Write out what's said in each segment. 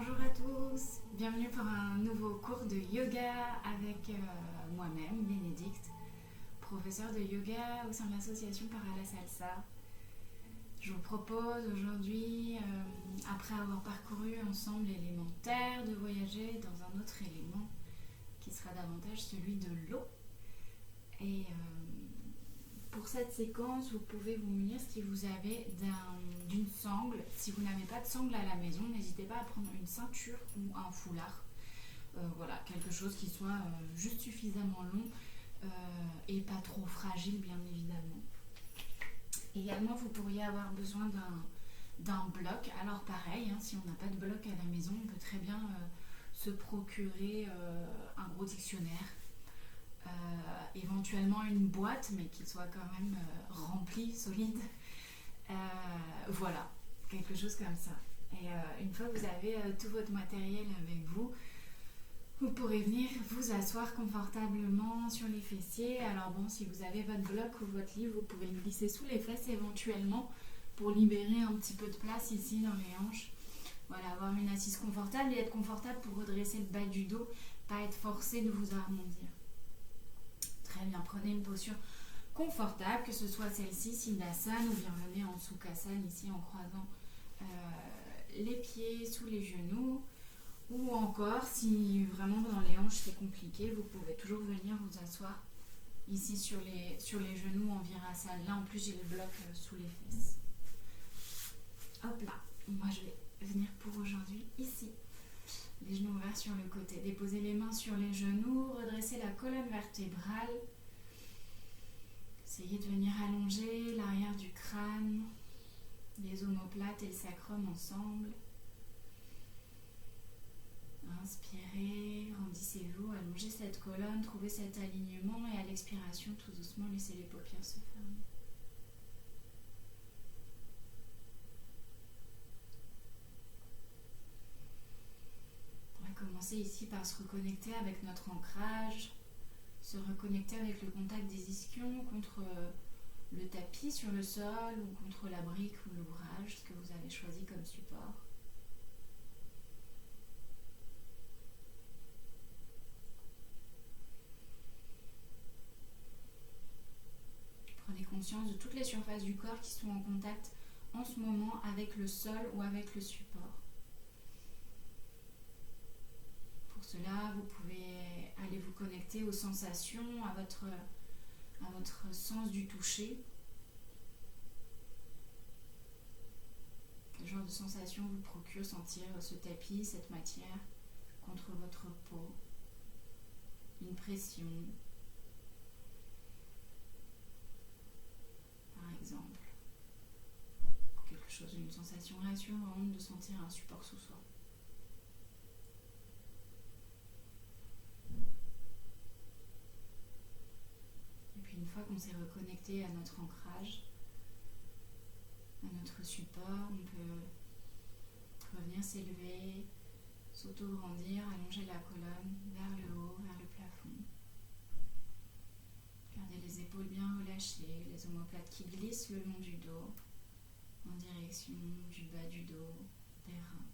Bonjour à tous, bienvenue pour un nouveau cours de yoga avec moi-même, Bénédicte, professeure de yoga au sein de l'association Parala Salsa. Je vous propose aujourd'hui, après avoir parcouru ensemble l'élémentaire, de voyager dans un autre élément qui sera davantage celui de l'eau. Et pour cette séquence, vous pouvez vous munir si vous avez d'une sangle. Si vous n'avez pas de sangle à la maison, n'hésitez pas à prendre une ceinture ou un foulard. Voilà, quelque chose qui soit juste suffisamment long et pas trop fragile, bien évidemment. Également, vous pourriez avoir besoin d'un bloc. Alors pareil, si on n'a pas de bloc à la maison, on peut très bien se procurer un gros dictionnaire. Éventuellement une boîte, mais qui soit quand même remplie, solide. Voilà, quelque chose comme ça. Et une fois que vous avez tout votre matériel avec vous, vous pourrez venir vous asseoir confortablement sur les fessiers. Alors bon, si vous avez votre bloc ou votre livre, vous pouvez le glisser sous les fesses éventuellement pour libérer un petit peu de place ici dans les hanches. Voilà, avoir une assise confortable et être confortable pour redresser le bas du dos, pas être forcé de vous arrondir. Très bien, prenez une posture confortable, que ce soit celle-ci, Sindasana, ou bien venez en Sukhasana ici en croisant les pieds sous les genoux. Ou encore, si vraiment dans les hanches c'est compliqué, vous pouvez toujours venir vous asseoir ici sur les genoux en Virasana. Là en plus j'ai le bloc sous les fesses. Hop là, moi je vais venir pour aujourd'hui ici. Les genoux ouverts sur le côté. Déposez les mains sur les genoux, redressez la colonne vertébrale. Essayez de venir allonger l'arrière du crâne, les omoplates et le sacrum ensemble. Inspirez, grandissez-vous, allongez cette colonne, trouvez cet alignement et à l'expiration, tout doucement, laissez les paupières se fermer. On va commencer ici par se reconnecter avec notre ancrage, se reconnecter avec le contact des ischions contre le tapis sur le sol ou contre la brique ou l'ouvrage, ce que vous avez choisi comme support. Prenez conscience de toutes les surfaces du corps qui sont en contact en ce moment avec le sol ou avec le support. Pour cela, vous pouvez aller vous connecter aux sensations, à votre sens du toucher. Quel genre de sensation vous procure sentir ce tapis, cette matière contre votre peau? Une pression, par exemple. Quelque chose, une sensation rassurante de sentir un support sous soi. Et puis une fois qu'on s'est reconnecté à notre ancrage, à notre support, on peut revenir s'élever, s'auto-grandir, allonger la colonne vers le haut, vers le plafond. Gardez les épaules bien relâchées, les omoplates qui glissent le long du dos, en direction du bas du dos, des reins.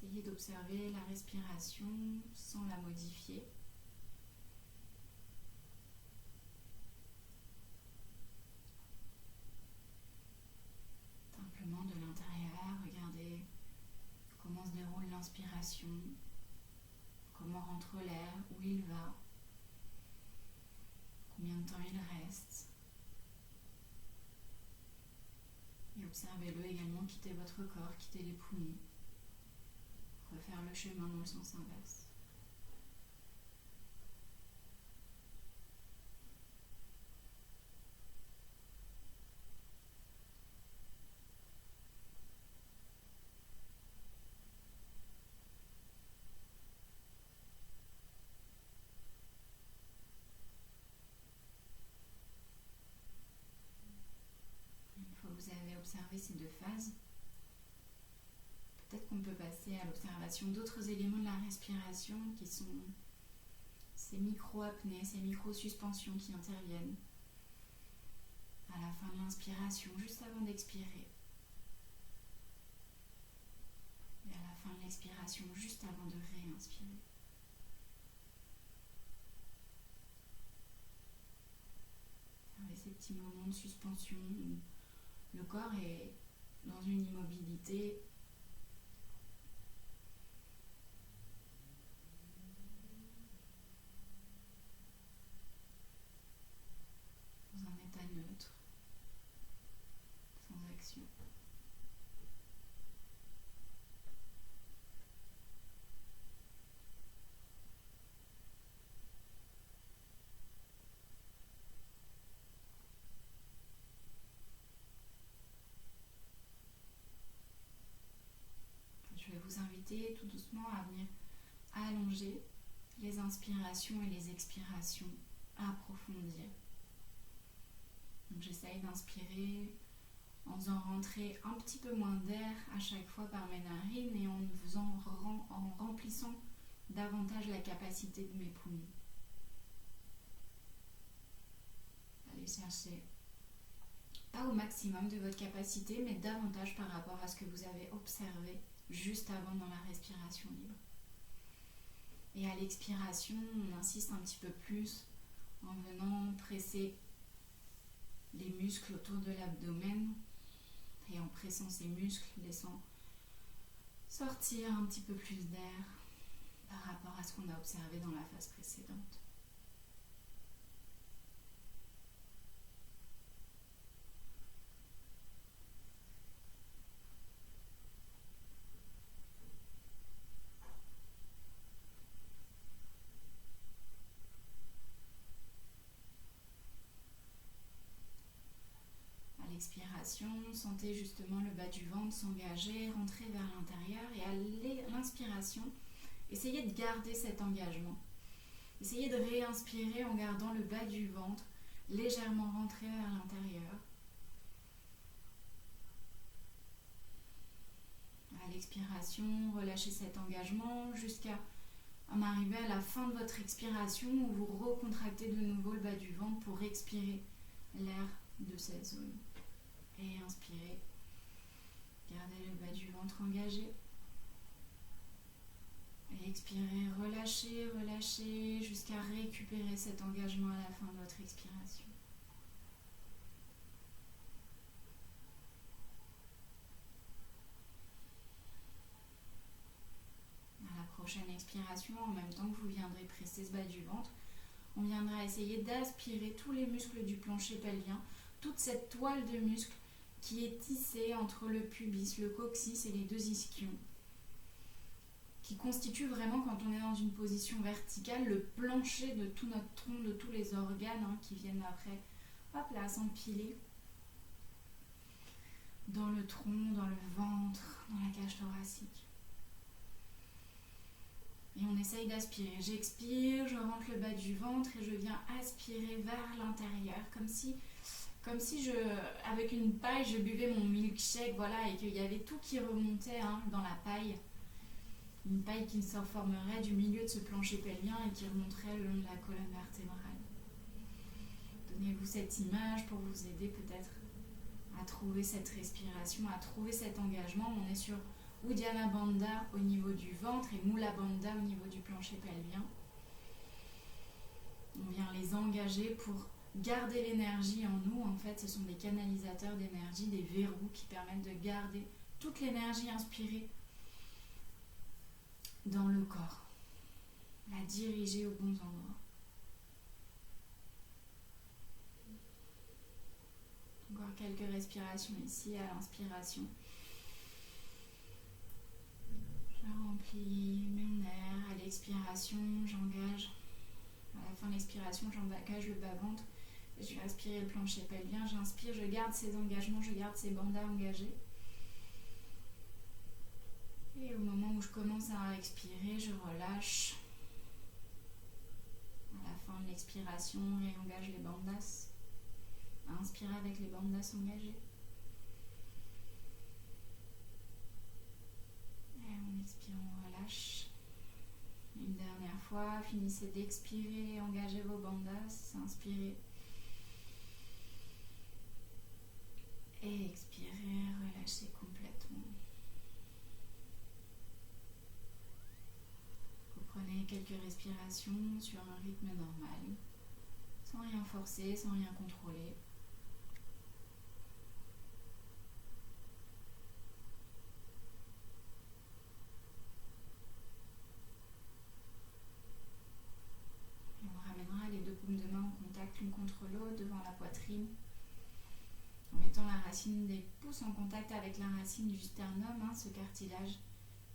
Essayez d'observer la respiration sans la modifier. Simplement de l'intérieur, regardez comment se déroule l'inspiration, comment rentre l'air, où il va, combien de temps il reste. Et observez-le également quitter votre corps, quitter les poumons. Refaire le chemin dans le sens inverse. Une fois que vous avez observé ces deux phases, peut-être qu'on peut passer à l'observation d'autres éléments de la respiration qui sont ces micro-apnées, ces micro-suspensions qui interviennent à la fin de l'inspiration, juste avant d'expirer. Et à la fin de l'expiration, juste avant de réinspirer. Avec ces petits moments de suspension où le corps est dans une immobilité dans un état neutre, sans action. Je vais vous inviter tout doucement à venir allonger les inspirations et les expirations, à approfondir. Donc j'essaye d'inspirer en faisant rentrer un petit peu moins d'air à chaque fois par mes narines et en remplissant davantage la capacité de mes poumons. Allez chercher, pas au maximum de votre capacité, mais davantage par rapport à ce que vous avez observé juste avant dans la respiration libre. Et à l'expiration, on insiste un petit peu plus en venant presser les muscles autour de l'abdomen et en pressant ces muscles, laissant sortir un petit peu plus d'air par rapport à ce qu'on a observé dans la phase précédente. L'expiration, sentez justement le bas du ventre s'engager, rentrer vers l'intérieur et à l'inspiration, essayez de garder cet engagement. Essayez de réinspirer en gardant le bas du ventre légèrement rentré vers l'intérieur. À l'expiration, relâchez cet engagement jusqu'à en arriver à la fin de votre expiration où vous recontractez de nouveau le bas du ventre pour expirer l'air de cette zone. Et inspirez, gardez le bas du ventre engagé. Et expirez, relâchez, relâchez jusqu'à récupérer cet engagement à la fin de votre expiration. À la prochaine expiration, en même temps que vous viendrez presser ce bas du ventre, on viendra essayer d'aspirer tous les muscles du plancher pelvien, toute cette toile de muscles qui est tissée entre le pubis, le coccyx et les deux ischions, qui constitue vraiment, quand on est dans une position verticale, le plancher de tout notre tronc, de tous les organes qui viennent après, hop là, s'empiler dans le tronc, dans le ventre, dans la cage thoracique. Et on essaye d'aspirer. J'expire, je rentre le bas du ventre et je viens aspirer vers l'intérieur, comme si avec une paille, je buvais mon milkshake, voilà, et qu'il y avait tout qui remontait dans la paille. Une paille qui se formerait du milieu de ce plancher pelvien et qui remonterait le long de la colonne vertébrale. Donnez-vous cette image pour vous aider peut-être à trouver cette respiration, à trouver cet engagement. On est sur Uddiyana Bandha au niveau du ventre et Mula Bandha au niveau du plancher pelvien. On vient les engager pour garder l'énergie en nous. En fait, ce sont des canalisateurs d'énergie, des verrous qui permettent de garder toute l'énergie inspirée dans le corps, la diriger aux bons endroits. Encore quelques respirations ici à l'inspiration. Je remplis mon air. À l'expiration, j'engage. À la fin de l'expiration, j'engage le bas-ventre. Je vais aspirer le plancher pelvien. J'inspire, je garde ces engagements, je garde ces bandhas engagés. Et au moment où je commence à expirer, je relâche. À la fin de l'expiration, réengage les bandhas. Inspirez avec les bandhas engagés. fois. Finissez d'expirer, engagez vos bandas, inspirez. Et expirez, relâchez complètement. Vous prenez quelques respirations sur un rythme normal, sans rien forcer, sans rien contrôler. Et on ramènera les deux paumes de main en contact l'une contre l'autre devant la poitrine, en mettant la racine des pouces en contact avec la racine du sternum, ce cartilage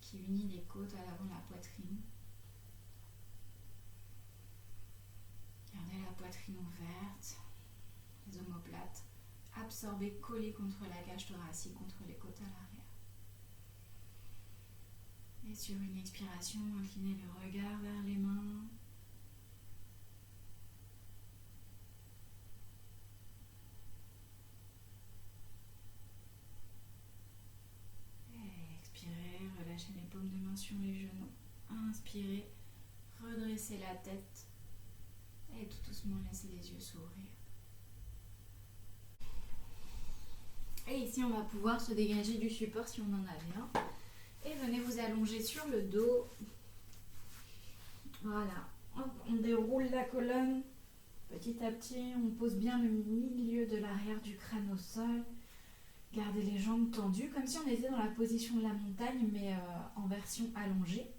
qui unit les côtes à l'avant de la poitrine. Gardez la poitrine ouverte, les omoplates absorbées, collées contre la cage thoracique, contre les côtes à l'arrière. Et sur une expiration, inclinez le regard vers les mains. Et expirez, relâchez les paumes de main sur les genoux. Inspirez, redressez la tête. Et tout doucement, laissez les yeux s'ouvrir. Et ici, on va pouvoir se dégager du support si on en avait un. Et venez vous allonger sur le dos. Voilà. Hop, on déroule la colonne. Petit à petit, on pose bien le milieu de l'arrière du crâne au sol. Gardez les jambes tendues, comme si on était dans la position de la montagne, mais en version allongée.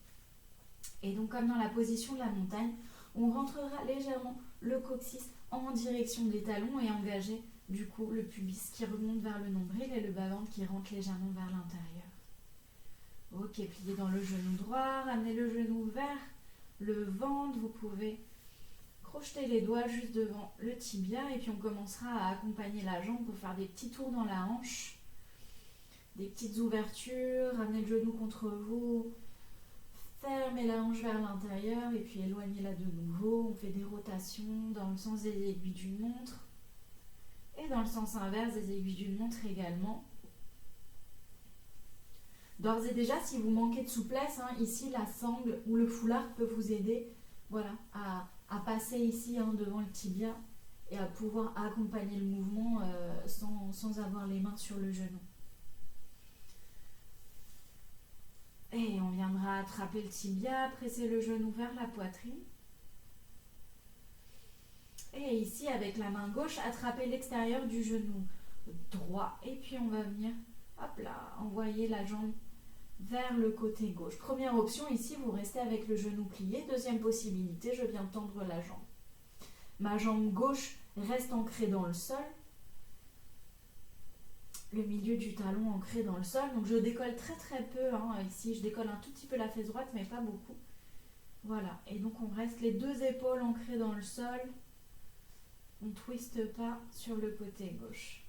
Et donc, comme dans la position de la montagne, on rentrera légèrement le coccyx en direction des talons et engager du coup le pubis qui remonte vers le nombril et le bas-ventre qui rentre légèrement vers l'intérieur. Ok, pliez dans le genou droit, ramenez le genou vers le ventre. Vous pouvez crocheter les doigts juste devant le tibia et puis on commencera à accompagner la jambe pour faire des petits tours dans la hanche, des petites ouvertures. Ramenez le genou contre vous. Fermez la hanche vers l'intérieur et puis éloignez-la de nouveau. On fait des rotations dans le sens des aiguilles d'une montre et dans le sens inverse des aiguilles d'une montre également. D'ores et déjà, si vous manquez de souplesse, ici la sangle ou le foulard peut vous aider, voilà, à passer ici devant le tibia et à pouvoir accompagner le mouvement sans avoir les mains sur le genou. Et on viendra attraper le tibia, presser le genou vers la poitrine. Et ici, avec la main gauche, attraper l'extérieur du genou droit. Et puis on va venir, hop là, envoyer la jambe vers le côté gauche. Première option, ici, vous restez avec le genou plié. Deuxième possibilité, je viens tendre la jambe. Ma jambe gauche reste ancrée dans le sol. Le milieu du talon ancré dans le sol. Donc je décolle très très peu. Ici, je décolle un tout petit peu la fesse droite, mais pas beaucoup. Voilà. Et donc on reste les deux épaules ancrées dans le sol. On ne twiste pas sur le côté gauche.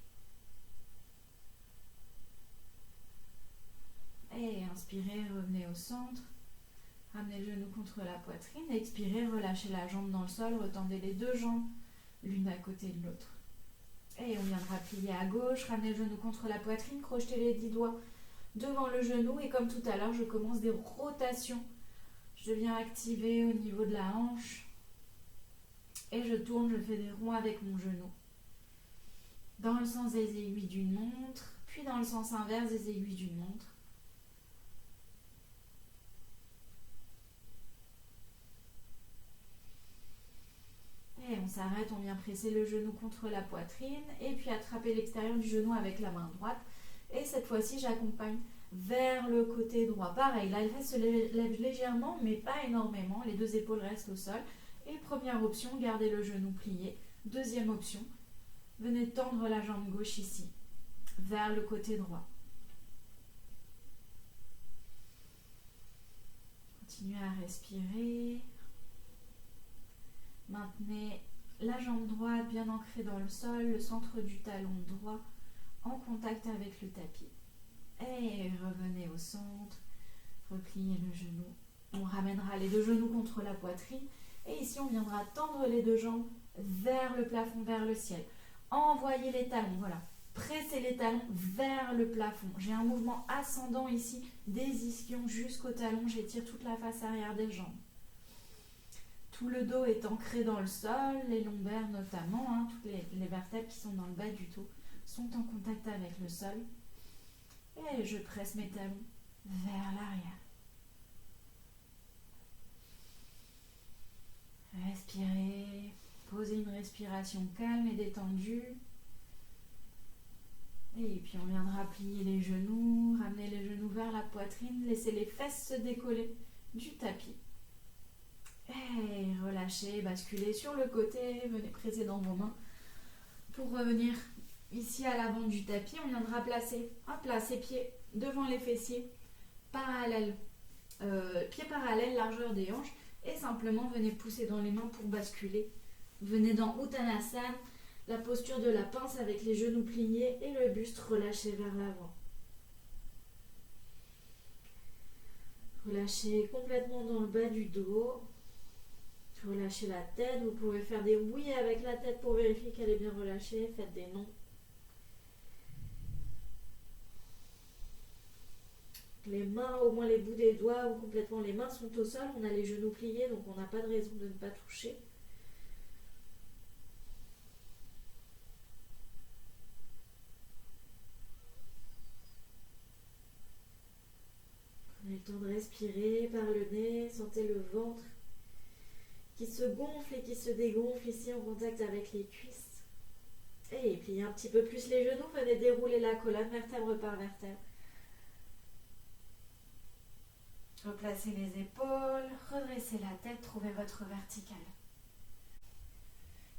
Et inspirez, revenez au centre. Ramenez le genou contre la poitrine. Expirez, relâchez la jambe dans le sol. Retendez les deux jambes, l'une à côté de l'autre. Et on viendra plier à gauche, ramener le genou contre la poitrine, crocheter les 10 doigts devant le genou. Et comme tout à l'heure, je commence des rotations. Je viens activer au niveau de la hanche. Et je tourne, je fais des ronds avec mon genou. Dans le sens des aiguilles d'une montre, puis dans le sens inverse des aiguilles d'une montre. Et on s'arrête, on vient presser le genou contre la poitrine et puis attraper l'extérieur du genou avec la main droite. Et cette fois-ci, j'accompagne vers le côté droit. Pareil, là, elle se lève légèrement, mais pas énormément. Les deux épaules restent au sol. Et première option, gardez le genou plié. Deuxième option, venez tendre la jambe gauche ici, vers le côté droit. Continuez à respirer. Maintenez la jambe droite bien ancrée dans le sol, le centre du talon droit en contact avec le tapis. Et revenez au centre, repliez le genou. On ramènera les deux genoux contre la poitrine. Et ici, on viendra tendre les deux jambes vers le plafond, vers le ciel. Envoyez les talons, voilà. Pressez les talons vers le plafond. J'ai un mouvement ascendant ici, des ischions jusqu'au talon. J'étire toute la face arrière des jambes. Tout le dos est ancré dans le sol, les lombaires notamment, hein, toutes les vertèbres qui sont dans le bas du dos sont en contact avec le sol. Et je presse mes talons vers l'arrière. Respirez, posez une respiration calme et détendue. Et puis on viendra plier les genoux, ramener les genoux vers la poitrine, laisser les fesses se décoller du tapis. Et relâchez, basculez sur le côté, venez presser dans vos mains. Pour revenir ici à l'avant du tapis, on viendra placer ses pieds devant les fessiers, parallèles, pieds parallèles, largeur des hanches, et simplement venez pousser dans les mains pour basculer. Venez dans Uttanasana, la posture de la pince avec les genoux pliés et le buste relâché vers l'avant. Relâchez complètement dans le bas du dos. Relâchez la tête. Vous pouvez faire des oui avec la tête pour vérifier qu'elle est bien relâchée. Faites des non. Les mains, au moins les bouts des doigts ou complètement les mains sont au sol. On a les genoux pliés, donc on n'a pas de raison de ne pas toucher. Prenez le temps de respirer par le nez. Sentez le ventre qui se gonfle et qui se dégonfle ici en contact avec les cuisses. Et pliez un petit peu plus les genoux. Venez dérouler la colonne vertèbre par vertèbre. Replacez les épaules, redressez la tête, trouvez votre verticale.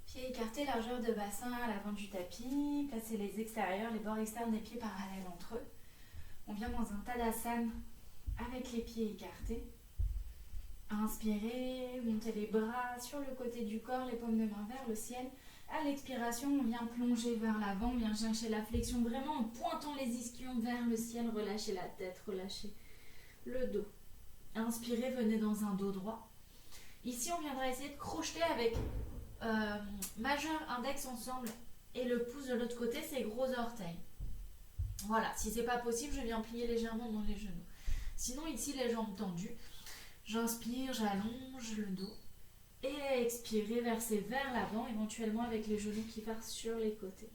Pieds écartés, largeur de bassin à l'avant du tapis. Placez les extérieurs, les bords externes des pieds parallèles entre eux. On vient dans un Tadasana avec les pieds écartés. Inspirez, montez les bras sur le côté du corps, les paumes de main vers le ciel. À l'expiration, on vient plonger vers l'avant, on vient chercher la flexion vraiment en pointant les ischions vers le ciel. Relâchez la tête, relâchez le dos. Inspirez, venez dans un dos droit. Ici, on viendra essayer de crocheter avec majeur, index ensemble et le pouce de l'autre côté, c'est gros orteils. Voilà, si c'est pas possible, je viens plier légèrement dans les genoux. Sinon, ici, les jambes tendues. J'inspire, j'allonge le dos. Et expirez, versez vers l'avant, éventuellement avec les genoux qui partent sur les côtés.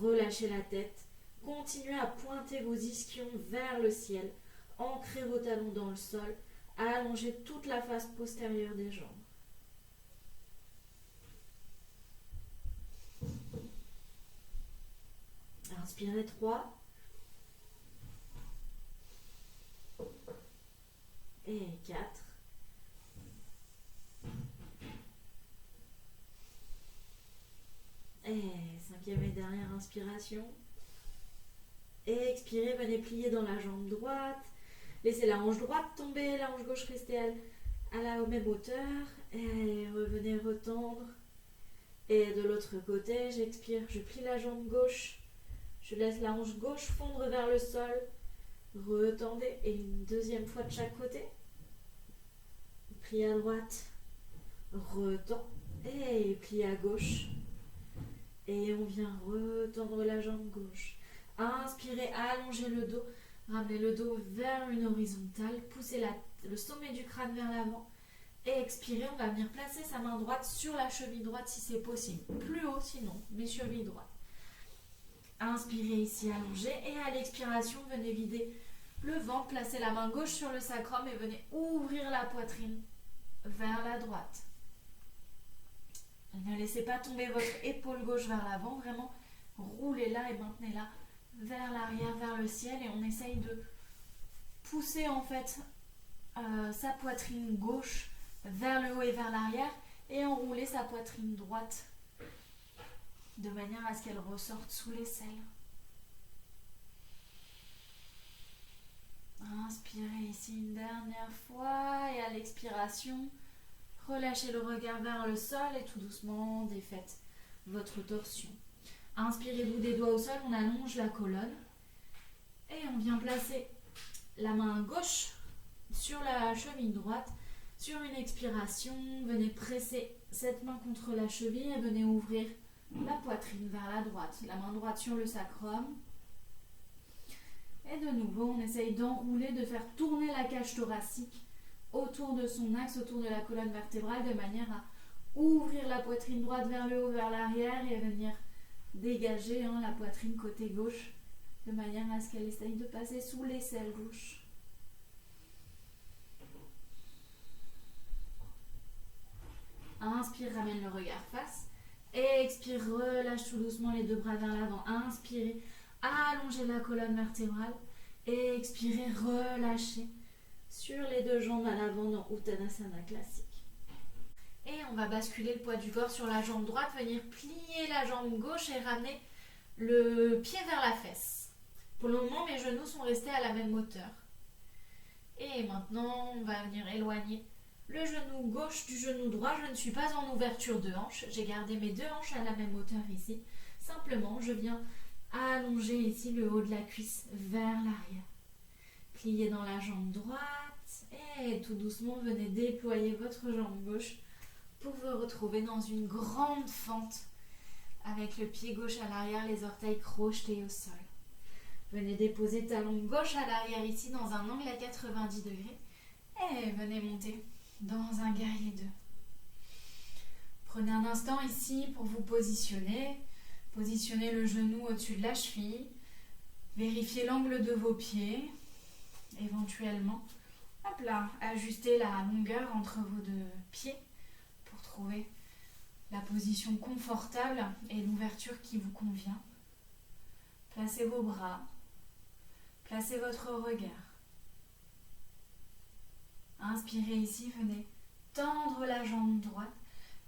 Relâchez la tête. Continuez à pointer vos ischions vers le ciel. Ancrez vos talons dans le sol. Allongez toute la face postérieure des jambes. Inspirez 3. Et 4. Et 5e et dernière inspiration. Et expirez, venez plier dans la jambe droite. Laissez la hanche droite tomber, la hanche gauche rester à la même hauteur. Et revenez retendre. Et de l'autre côté, j'expire, je plie la jambe gauche. Je laisse la hanche gauche fondre vers le sol. Retendez. Et une deuxième fois de chaque côté. Plie à droite. Retend. Et plie à gauche. Et on vient retendre la jambe gauche. Inspirez, allongez le dos. Ramenez le dos vers une horizontale. Poussez le sommet du crâne vers l'avant. Et expirez, on va venir placer sa main droite sur la cheville droite si c'est possible. Plus haut sinon, mais cheville droite. Inspirez ici, allongez. Et à l'expiration, venez vider le ventre. Placez la main gauche sur le sacrum et venez ouvrir la poitrine vers la droite. Ne laissez pas tomber votre épaule gauche vers l'avant. Vraiment, roulez-la et maintenez-la vers l'arrière, vers le ciel. Et on essaye de pousser en fait sa poitrine gauche vers le haut et vers l'arrière. Et enrouler sa poitrine droite de manière à ce qu'elle ressorte sous l'aisselle. Inspirez ici une dernière fois et à l'expiration, relâchez le regard vers le sol et tout doucement défaites votre torsion. Inspirez, bout des doigts au sol, on allonge la colonne et on vient placer la main gauche sur la cheville droite. Sur une expiration, venez presser cette main contre la cheville et venez ouvrir la poitrine vers la droite. La main droite sur le sacrum. Et de nouveau, on essaye d'enrouler, de faire tourner la cage thoracique autour de son axe, autour de la colonne vertébrale, de manière à ouvrir la poitrine droite vers le haut, vers l'arrière et venir dégager la poitrine côté gauche de manière à ce qu'elle essaye de passer sous l'aisselle gauche. Inspire, ramène le regard face. Expire, relâche tout doucement les deux bras vers l'avant. Inspirez, allongez la colonne vertébrale. Expirez, relâchez sur les deux jambes à l'avant dans Uttanasana classique. Et on va basculer le poids du corps sur la jambe droite, venir plier la jambe gauche et ramener le pied vers la fesse. Pour le moment, mes genoux sont restés à la même hauteur. Et maintenant, on va venir éloigner le genou gauche du genou droit. Je ne suis pas en ouverture de hanche. J'ai gardé mes deux hanches à la même hauteur ici. Simplement, je viens allonger ici le haut de la cuisse vers l'arrière. Pliez dans la jambe droite et tout doucement, venez déployer votre jambe gauche pour vous retrouver dans une grande fente avec le pied gauche à l'arrière, les orteils crochetés au sol. Venez déposer talon gauche à l'arrière ici dans un angle à 90 degrés et venez monter dans un guerrier 2. Prenez un instant ici pour vous positionner. Positionnez le genou au-dessus de la cheville. Vérifiez l'angle de vos pieds. Éventuellement, hop là, ajustez la longueur entre vos deux pieds pour trouver la position confortable et l'ouverture qui vous convient. Placez vos bras. Placez votre regard. Inspirez ici, venez tendre la jambe droite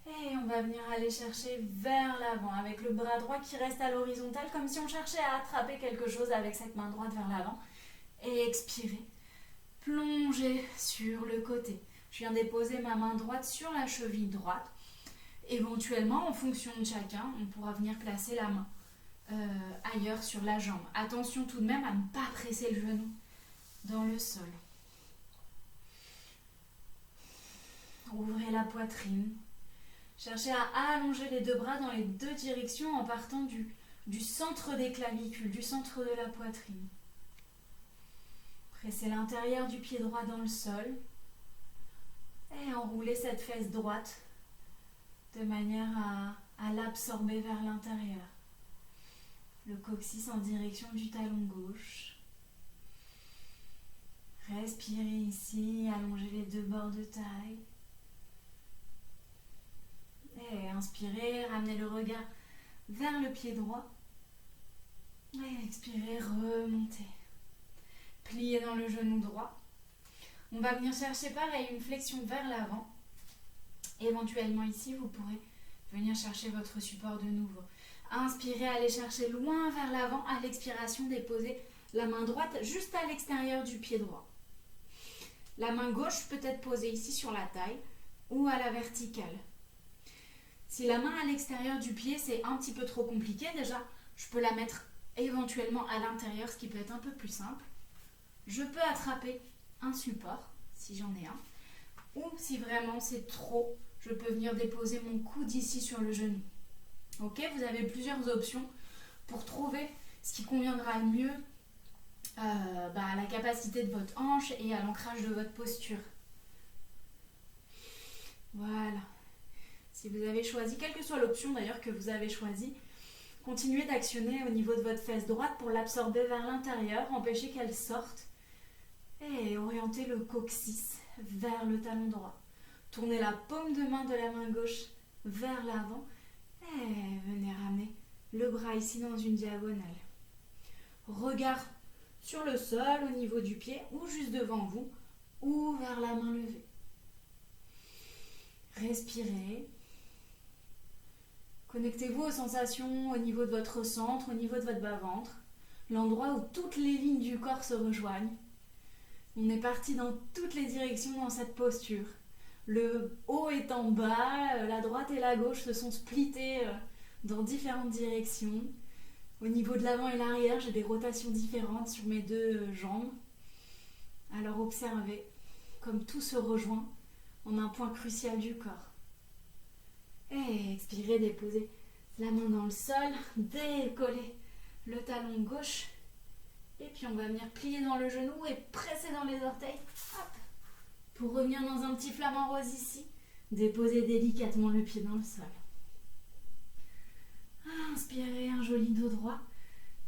et on va venir aller chercher vers l'avant avec le bras droit qui reste à l'horizontale comme si on cherchait à attraper quelque chose avec cette main droite vers l'avant. Et expirez, plongez sur le côté. Je viens déposer ma main droite sur la cheville droite. Éventuellement, en fonction de chacun, on pourra venir placer la main ailleurs sur la jambe. Attention tout de même à ne pas presser le genou dans le sol. Ouvrez la poitrine. Cherchez à allonger les deux bras dans les deux directions en partant du centre des clavicules, du centre de la poitrine. Pressez l'intérieur du pied droit dans le sol et enroulez cette fesse droite de manière à l'absorber vers l'intérieur. Le coccyx en direction du talon gauche. Respirez ici, allongez les deux bords de taille. Et inspirez, ramenez le regard vers le pied droit. Et expirez, remontez. Pliez dans le genou droit. On va venir chercher pareil, une flexion vers l'avant. Éventuellement ici, vous pourrez venir chercher votre support de nouveau. Inspirez, allez chercher loin vers l'avant. À l'expiration, déposez la main droite juste à l'extérieur du pied droit. La main gauche peut être posée ici sur la taille ou à la verticale. Si la main à l'extérieur du pied, c'est un petit peu trop compliqué, déjà, je peux la mettre éventuellement à l'intérieur, ce qui peut être un peu plus simple. Je peux attraper un support, si j'en ai un. Ou si vraiment c'est trop, je peux venir déposer mon coude ici sur le genou. Ok, vous avez plusieurs options pour trouver ce qui conviendra le mieux à la capacité de votre hanche et à l'ancrage de votre posture. Voilà. Si vous avez choisi, quelle que soit l'option d'ailleurs que vous avez choisie, continuez d'actionner au niveau de votre fesse droite pour l'absorber vers l'intérieur, empêcher qu'elle sorte et orientez le coccyx vers le talon droit. Tournez la paume de main de la main gauche vers l'avant et venez ramener le bras ici dans une diagonale. Regard sur le sol au niveau du pied ou juste devant vous ou vers la main levée. Respirez. Connectez-vous aux sensations au niveau de votre centre, au niveau de votre bas-ventre, l'endroit où toutes les lignes du corps se rejoignent. On est parti dans toutes les directions dans cette posture. Le haut est en bas, la droite et la gauche se sont splittées dans différentes directions. Au niveau de l'avant et l'arrière, j'ai des rotations différentes sur mes deux jambes. Alors observez comme tout se rejoint en un point crucial du corps. Et expirez, déposez la main dans le sol, décollez le talon gauche. Et puis on va venir plier dans le genou et presser dans les orteils. Hop, Pour revenir dans un petit flamant rose ici, déposez délicatement le pied dans le sol. Inspirez un joli dos droit.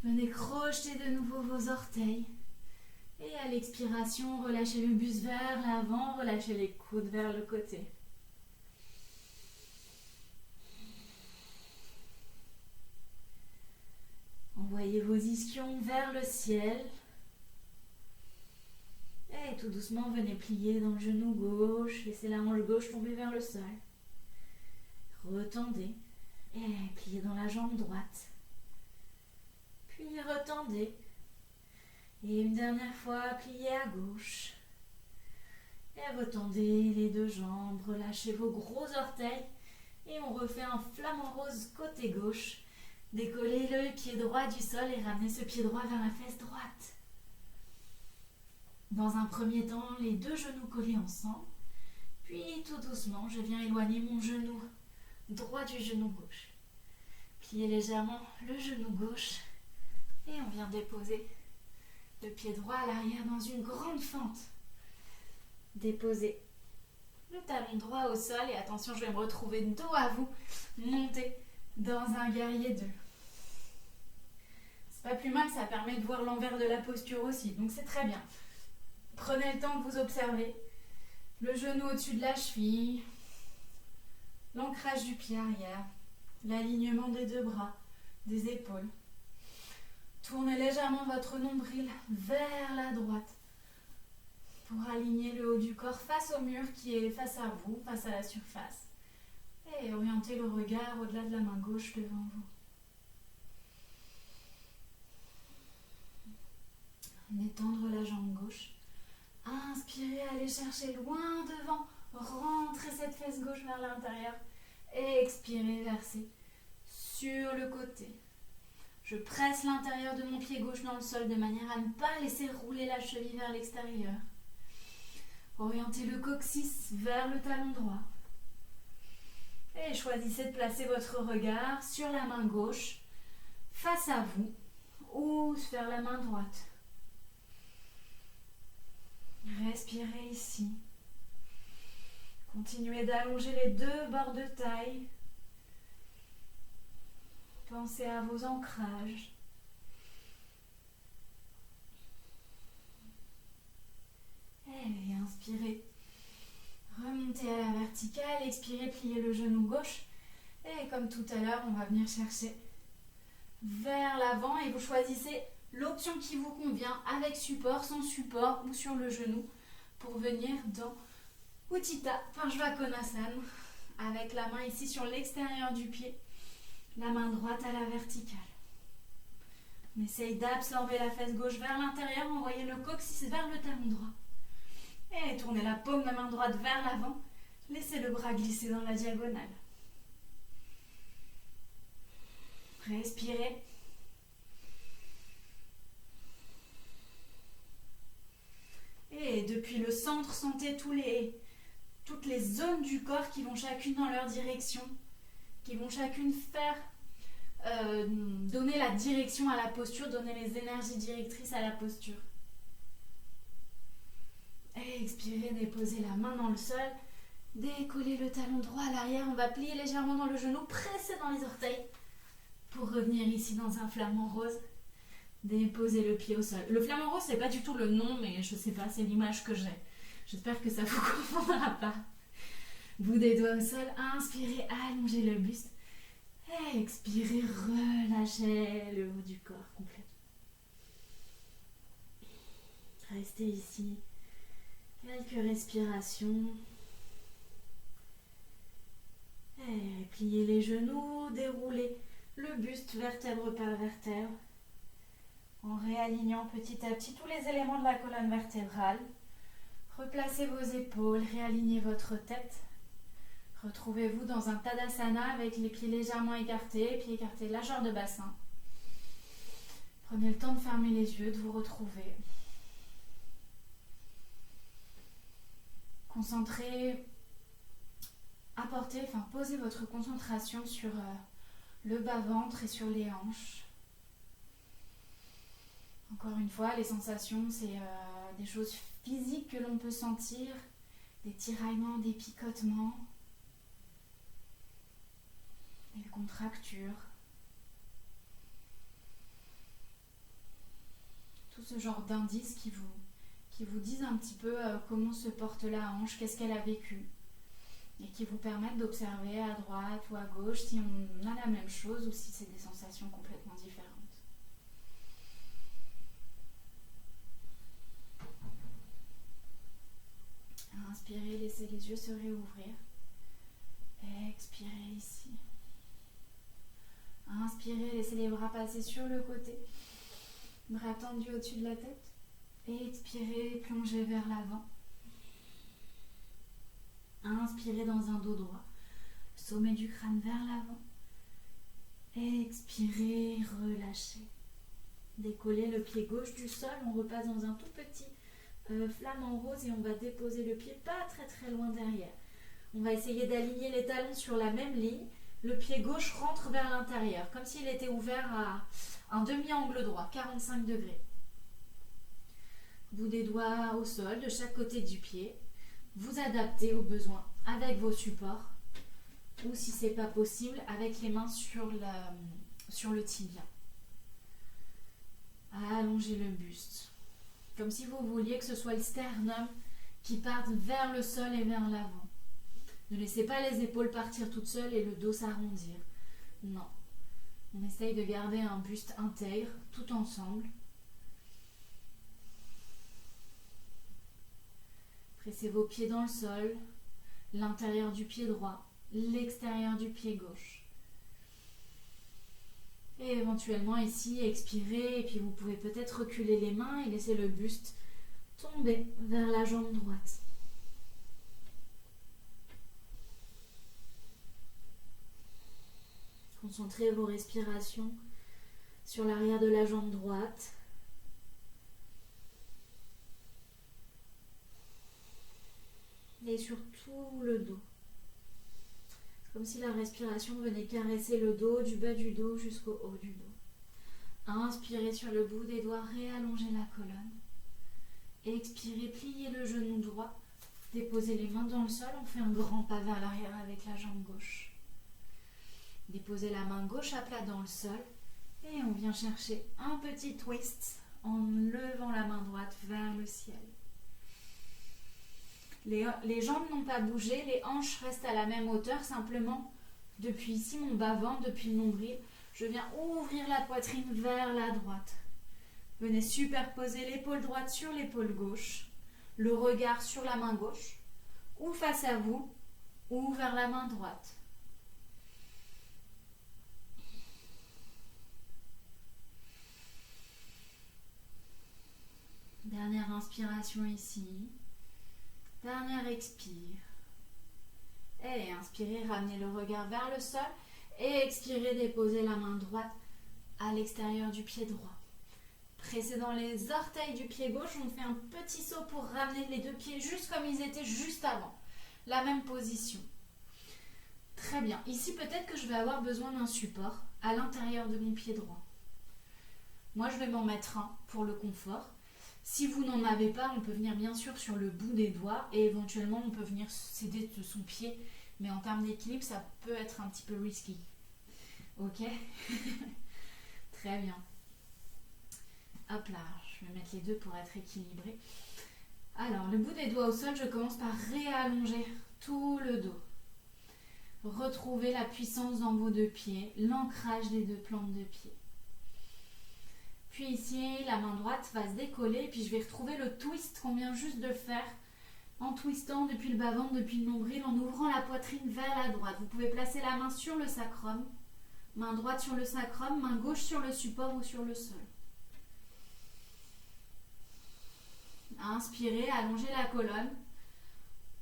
Venez crocheter de nouveau vos orteils. Et à l'expiration, relâchez le buste vers l'avant, relâchez les coudes vers le côté. Envoyez vos ischions vers le ciel. Et tout doucement, venez plier dans le genou gauche. Laissez la hanche gauche tomber vers le sol. Retendez. Et pliez dans la jambe droite. Puis retendez. Et une dernière fois, pliez à gauche. Et retendez les deux jambes. Relâchez vos gros orteils. Et on refait un flamant rose côté gauche. Décollez le pied droit du sol et ramenez ce pied droit vers la fesse droite. Dans un premier temps, les deux genoux collés ensemble. Puis tout doucement, je viens éloigner mon genou droit du genou gauche. Pliez légèrement le genou gauche. Et on vient déposer le pied droit à l'arrière dans une grande fente. Déposez le talon droit au sol et attention, je vais me retrouver dos à vous. Montez dans un guerrier 2. C'est pas plus mal, ça permet de voir l'envers de la posture aussi, donc c'est très bien. Prenez le temps de vous observer. Le genou au-dessus de la cheville, l'ancrage du pied arrière, l'alignement des deux bras, des épaules. Tournez légèrement votre nombril vers la droite pour aligner le haut du corps face au mur qui est face à vous, face à la surface. Et orientez le regard au-delà de la main gauche devant vous. Étendre la jambe gauche. Inspirez, allez chercher loin devant. Rentrez cette fesse gauche vers l'intérieur. Expirez, versez sur le côté. Je presse l'intérieur de mon pied gauche dans le sol de manière à ne pas laisser rouler la cheville vers l'extérieur. Orientez le coccyx vers le talon droit. Et choisissez de placer votre regard sur la main gauche, face à vous, ou vers la main droite. Respirez ici. Continuez d'allonger les deux bords de taille. Pensez à vos ancrages. Et inspirez. Remontez à la verticale, expirez, pliez le genou gauche. Et comme tout à l'heure, on va venir chercher vers l'avant et vous choisissez l'option qui vous convient avec support, sans support ou sur le genou pour venir dans Utthita Parsvakonasana avec la main ici sur l'extérieur du pied, la main droite à la verticale. On essaye d'absorber la fesse gauche vers l'intérieur, envoyez le coccyx vers le talon droit. Et tournez la paume de la main droite vers l'avant. Laissez le bras glisser dans la diagonale. Respirez. Et depuis le centre, sentez toutes les zones du corps qui vont chacune dans leur direction, qui vont chacune faire donner la direction à la posture, donner les énergies directrices à la posture. Et expirez, déposez la main dans le sol, décollez le talon droit à l'arrière, on va plier légèrement dans le genou, presser dans les orteils pour revenir ici dans un flamant rose. Déposez le pied au sol. Le flamant rose, c'est pas du tout le nom, mais je sais pas, c'est l'image que j'ai. J'espère que ça vous confondra pas. Bout des doigts au sol, inspirez, allongez le buste. Et expirez, relâchez le haut du corps complètement. Restez ici. Quelques respirations. Et pliez les genoux, déroulez le buste vertèbre par vertèbre en réalignant petit à petit tous les éléments de la colonne vertébrale. Replacez vos épaules, réalignez votre tête. Retrouvez-vous dans un Tadasana avec les pieds légèrement écartés, pieds écartés, largeur de bassin. Prenez le temps de fermer les yeux, de vous retrouver. Concentrez, posez votre concentration sur le bas-ventre et sur les hanches. Encore une fois, les sensations, c'est des choses physiques que l'on peut sentir des tiraillements, des picotements, des contractures. Tout ce genre d'indices qui vous disent un petit peu comment se porte la hanche, qu'est-ce qu'elle a vécu. Et qui vous permettent d'observer à droite ou à gauche si on a la même chose ou si c'est des sensations complètement différentes. Inspirez, laissez les yeux se réouvrir. Expirez ici. Inspirez, laissez les bras passer sur le côté. Bras tendus au-dessus de la tête. Expirez, plongez vers l'avant. Inspirez dans un dos droit. Sommet du crâne vers l'avant. Expirez, relâchez. Décollez le pied gauche du sol. On repasse dans un tout petit flamant rose et on va déposer le pied pas très très loin derrière. On va essayer d'aligner les talons sur la même ligne. Le pied gauche rentre vers l'intérieur, comme s'il était ouvert à un demi-angle droit, 45 degrés. Bout des doigts au sol, de chaque côté du pied. Vous adaptez aux besoins avec vos supports, ou si c'est pas possible, avec les mains sur le tibia. Allongez le buste. Comme si vous vouliez que ce soit le sternum qui parte vers le sol et vers l'avant. Ne laissez pas les épaules partir toutes seules et le dos s'arrondir. Non. On essaye de garder un buste intègre, tout ensemble. Pressez vos pieds dans le sol, l'intérieur du pied droit, l'extérieur du pied gauche. Et éventuellement ici, expirez et puis vous pouvez peut-être reculer les mains et laisser le buste tomber vers la jambe droite. Concentrez vos respirations sur l'arrière de la jambe droite. Et sur tout le dos. Comme si la respiration venait caresser le dos, du bas du dos jusqu'au haut du dos. Inspirez sur le bout des doigts, réallongez la colonne. Expirez, pliez le genou droit. Déposez les mains dans le sol, on fait un grand pas vers l'arrière avec la jambe gauche. Déposez la main gauche à plat dans le sol et on vient chercher un petit twist en levant la main droite vers le ciel. Les jambes n'ont pas bougé, les hanches restent à la même hauteur, simplement depuis ici mon bas-ventre, depuis le nombril, je viens ouvrir la poitrine vers la droite. Venez superposer l'épaule droite sur l'épaule gauche, le regard sur la main gauche, ou face à vous, ou vers la main droite. Dernière inspiration ici. Dernière expire. Et inspirez, ramenez le regard vers le sol. Et expirez, déposez la main droite à l'extérieur du pied droit. Pressez dans les orteils du pied gauche. On fait un petit saut pour ramener les deux pieds juste comme ils étaient juste avant. La même position. Très bien. Ici, peut-être que je vais avoir besoin d'un support à l'intérieur de mon pied droit. Moi, je vais m'en mettre un pour le confort. Si vous n'en avez pas, on peut venir bien sûr sur le bout des doigts et éventuellement on peut venir s'aider de son pied. Mais en termes d'équilibre, ça peut être un petit peu risky. Ok. Très bien. Hop là, je vais mettre les deux pour être équilibré. Alors, le bout des doigts au sol, je commence par réallonger tout le dos. Retrouvez la puissance dans vos deux pieds, l'ancrage des deux plantes de pied. Puis ici, la main droite va se décoller, puis je vais retrouver le twist qu'on vient juste de faire, en twistant depuis le bas-ventre, depuis le nombril, en ouvrant la poitrine vers la droite. Vous pouvez placer la main sur le sacrum, main droite sur le sacrum, main gauche sur le support ou sur le sol. Inspirez, allongez la colonne,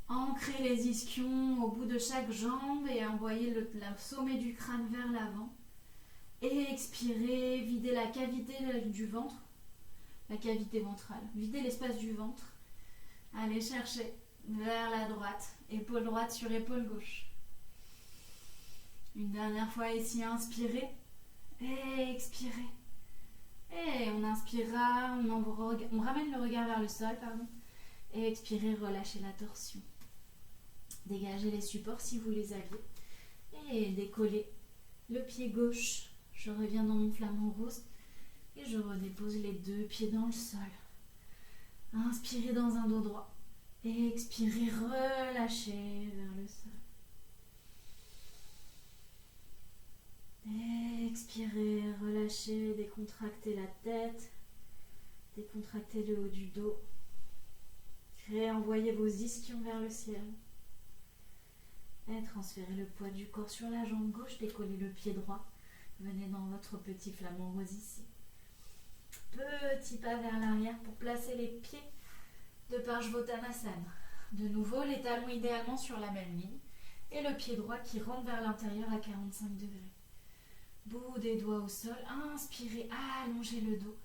ancrez les ischions au bout de chaque jambe et envoyez le sommet du crâne vers l'avant. Et expirez, videz la cavité du ventre, la cavité ventrale. Videz l'espace du ventre. Allez chercher vers la droite, épaule droite sur épaule gauche. Une dernière fois ici, inspirez et expirez. Et on inspirera, on ramène le regard vers le sol, pardon. Et expirez, relâchez la torsion. Dégagez les supports si vous les aviez. Et décollez le pied gauche. Je reviens dans mon flamant rose et je redépose les 2 pieds dans le sol. Inspirez dans un dos droit. Et expirez, relâchez vers le sol. Expirez, relâchez, décontractez la tête, décontractez le haut du dos. Réenvoyez vos ischions vers le ciel. Et transférez le poids du corps sur la jambe gauche, décollez le pied droit. Venez dans votre petit flamant rose ici. Petit pas vers l'arrière pour placer les pieds de Parshvottanasana. De nouveau, les talons idéalement sur la même ligne et le pied droit qui rentre vers l'intérieur à 45 degrés. Bout des doigts au sol, inspirez, allongez le dos.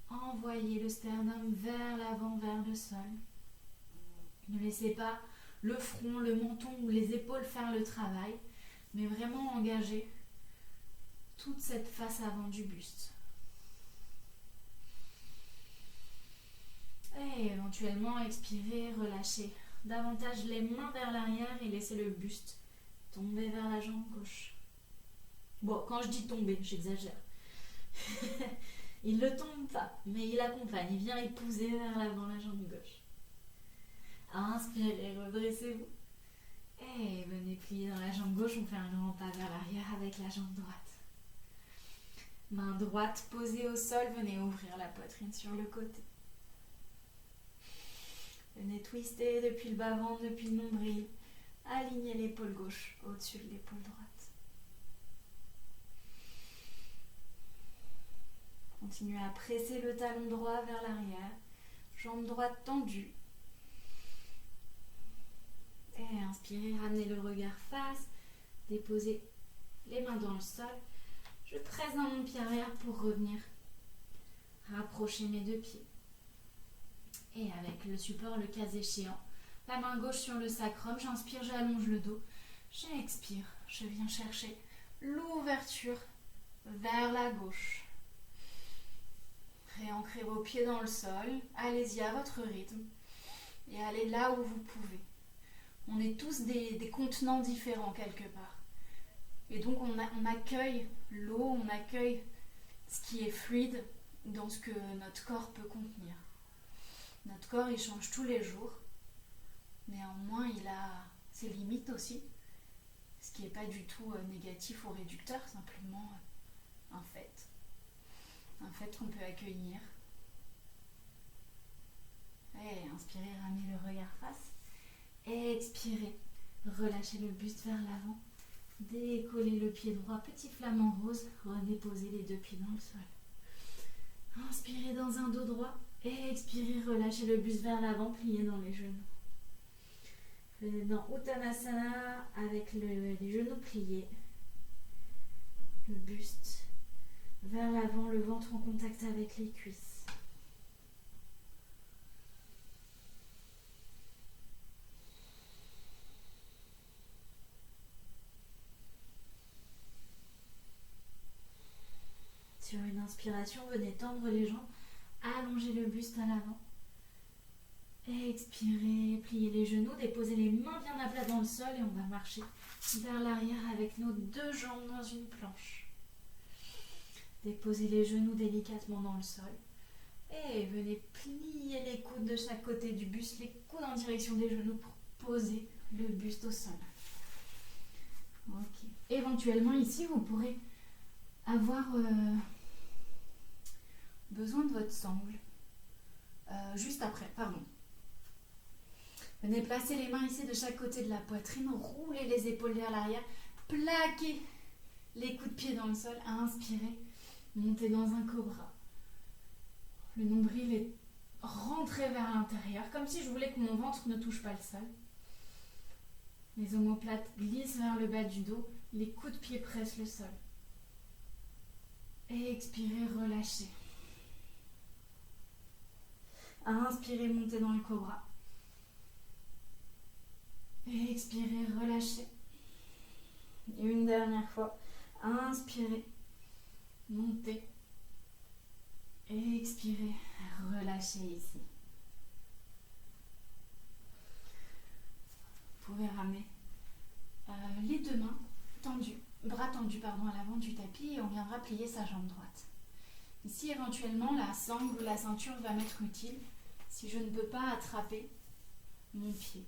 Envoyez le sternum vers l'avant, vers le sol. Ne laissez pas le front, le menton ou les épaules faire le travail, mais vraiment engagez toute cette face avant du buste. Et éventuellement, expirez, relâchez davantage les mains vers l'arrière et laissez le buste tomber vers la jambe gauche. Bon, quand je dis tomber, j'exagère. Il ne tombe pas, mais il accompagne, il vient épouser vers l'avant la jambe gauche. Inspirez, redressez-vous. Et venez plier dans la jambe gauche, on fait un grand pas vers l'arrière avec la jambe droite. Main droite posée au sol, venez ouvrir la poitrine sur le côté. Venez twister depuis le bas-ventre, depuis le nombril. Alignez l'épaule gauche au-dessus de l'épaule droite. Continuez à presser le talon droit vers l'arrière. Jambe droite tendue. Et inspirez, ramenez le regard face. Déposez les mains dans le sol. Je presse dans mon pied arrière pour revenir. Rapprocher mes 2 pieds. Et avec le support, le cas échéant, la main gauche sur le sacrum, j'inspire, j'allonge le dos. J'expire, je viens chercher l'ouverture vers la gauche. Réancrez vos pieds dans le sol, allez-y à votre rythme et allez là où vous pouvez. On est tous des contenants différents quelque part. Et donc on accueille l'eau, on accueille ce qui est fluide dans ce que notre corps peut contenir. Notre corps, il change tous les jours. Néanmoins, il a ses limites aussi. Ce qui n'est pas du tout négatif ou réducteur, simplement un fait. Un fait qu'on peut accueillir. Et inspirez, ramenez le regard face. Et expirez, relâchez le buste vers l'avant. Décollez le pied droit, petit flamant rose. Redéposez les 2 pieds dans le sol. Inspirez dans un dos droit. Et expirez, relâchez le buste vers l'avant, pliez dans les genoux. Venez dans Uttanasana avec les genoux pliés. Le buste vers l'avant, le ventre en contact avec les cuisses. Sur une inspiration, venez tendre les jambes. Allongez le buste à l'avant. Expirez, pliez les genoux, déposez les mains bien à plat dans le sol et on va marcher vers l'arrière avec nos 2 jambes dans une planche. Déposez les genoux délicatement dans le sol et venez plier les coudes de chaque côté du buste, les coudes en direction des genoux pour poser le buste au sol. Ok. Éventuellement ici vous pourrez avoir besoin de votre sangle. Juste après, pardon. Venez placer les mains ici de chaque côté de la poitrine, roulez les épaules vers l'arrière, plaquez les coups de pied dans le sol, inspirez, montez dans un cobra. Le nombril est rentré vers l'intérieur, comme si je voulais que mon ventre ne touche pas le sol. Les omoplates glissent vers le bas du dos, les coups de pied pressent le sol. Et expirez, relâchez. Inspirez, montez dans le cobra. Et expirez, relâchez. Et une dernière fois. Inspirez, montez. Et expirez, relâchez ici. Vous pouvez ramener va plier sa jambe droite. Ici, éventuellement, la sangle ou la ceinture va m'être utile si je ne peux pas attraper mon pied.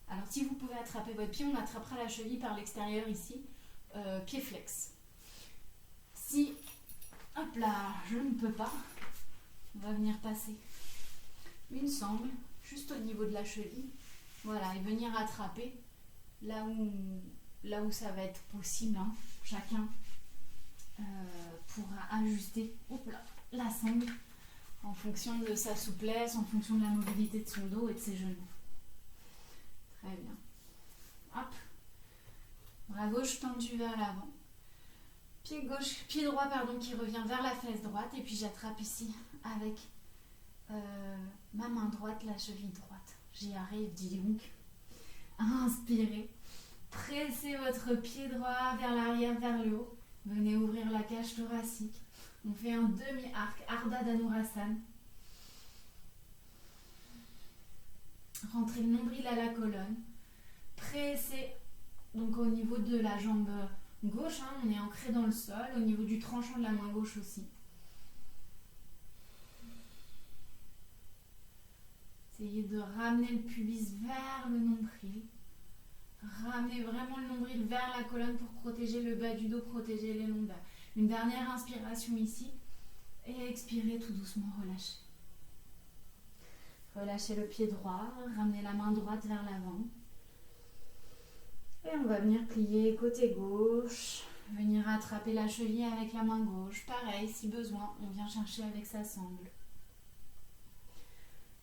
Alors, si vous pouvez attraper votre pied, on attrapera la cheville par l'extérieur ici, pied flex. Si, hop là, je ne peux pas, on va venir passer une sangle juste au niveau de la cheville, voilà, et venir attraper là où ça va être possible, hein. Chacun pourra ajuster la sangle en fonction de sa souplesse, en fonction de la mobilité de son dos et de ses genoux. Très bien. Hop. Bras gauche tendu vers l'avant. Pied droit qui revient vers la fesse droite. Et puis j'attrape ici avec ma main droite la cheville droite. J'y arrive, dis donc. Inspirez. Pressez votre pied droit vers l'arrière, vers le haut. Venez ouvrir la cage thoracique. On fait un demi-arc, Ardha Dhanurasana. Rentrez le nombril à la colonne. Pressez donc au niveau de la jambe gauche, hein, on est ancré dans le sol, au niveau du tranchant de la main gauche aussi. Essayez de ramener le pubis vers le nombril. Ramenez vraiment le nombril vers la colonne pour protéger le bas du dos, protéger les lombaires. Une dernière inspiration ici. Et expirez tout doucement, relâchez. Relâchez le pied droit, ramenez la main droite vers l'avant. Et on va venir plier côté gauche. Venir attraper la cheville avec la main gauche. Pareil, si besoin, on vient chercher avec sa sangle.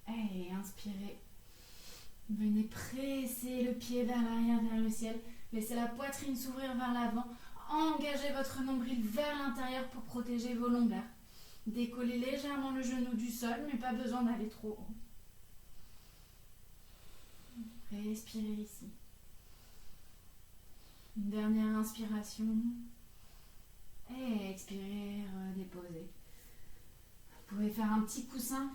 Et inspirez. Venez presser le pied vers l'arrière, vers le ciel. Laissez la poitrine s'ouvrir vers l'avant. Engagez votre nombril vers l'intérieur pour protéger vos lombaires. Décollez légèrement le genou du sol, mais pas besoin d'aller trop haut. Respirez ici. Une dernière inspiration. Et expirez, redéposez. Vous pouvez faire un petit coussin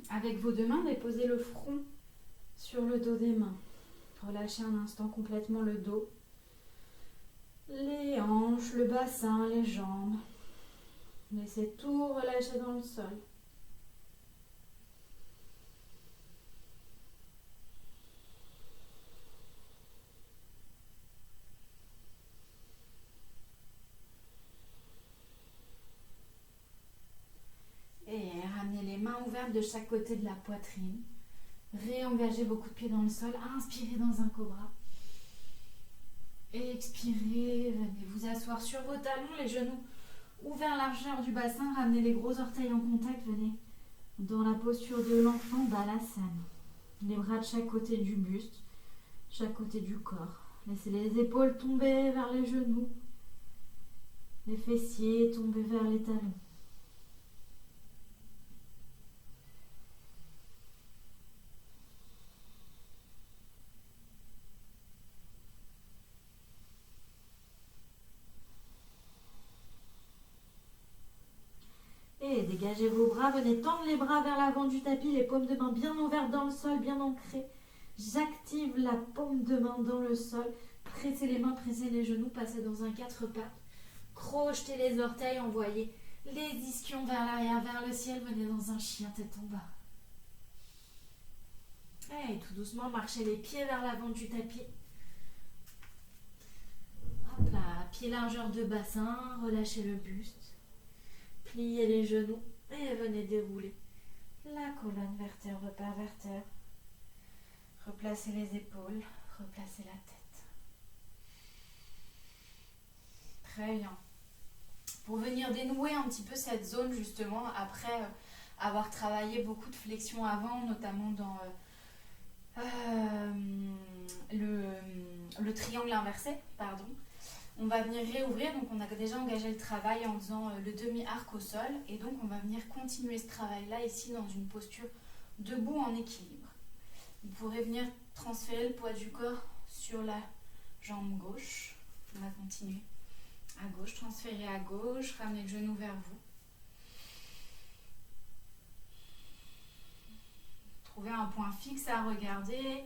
avec vos deux mains, déposez le front sur le dos des mains. Relâchez un instant complètement le dos, les hanches, le bassin, les jambes. Laissez tout relâcher dans le sol. Et ramenez les mains ouvertes de chaque côté de la poitrine. Réengagez vos coups de pied dans le sol. Inspirez dans un cobra. Expirez. Venez vous asseoir sur vos talons, les genoux ouverts largeur du bassin. Ramenez les gros orteils en contact. Venez dans la posture de l'enfant Balasana. Les bras de chaque côté du buste, chaque côté du corps. Laissez les épaules tomber vers les genoux. Les fessiers tomber vers les talons. Et dégagez vos bras, venez tendre les bras vers l'avant du tapis, les paumes de main bien ouvertes dans le sol, bien ancrées. J'active la paume de main dans le sol. Pressez les mains, pressez les genoux, passez dans un 4 pattes. Crochetez les orteils, envoyez les ischions vers l'arrière, vers le ciel. Venez dans un chien tête en bas. Et tout doucement, marchez les pieds vers l'avant du tapis. Hop là, pied largeur de bassin, relâchez le buste. Pliez les genoux et venez dérouler la colonne vertèbre par vertèbre. Replacez les épaules, replacez la tête. Très bien. Pour venir dénouer un petit peu cette zone justement, après avoir travaillé beaucoup de flexion avant, notamment dans le triangle inversé, pardon. On va venir réouvrir, donc on a déjà engagé le travail en faisant le demi-arc au sol et donc on va venir continuer ce travail-là ici dans une posture debout en équilibre. Vous pourrez venir transférer le poids du corps sur la jambe gauche. On va continuer à gauche, transférer à gauche, ramener le genou vers vous. Trouvez un point fixe à regarder,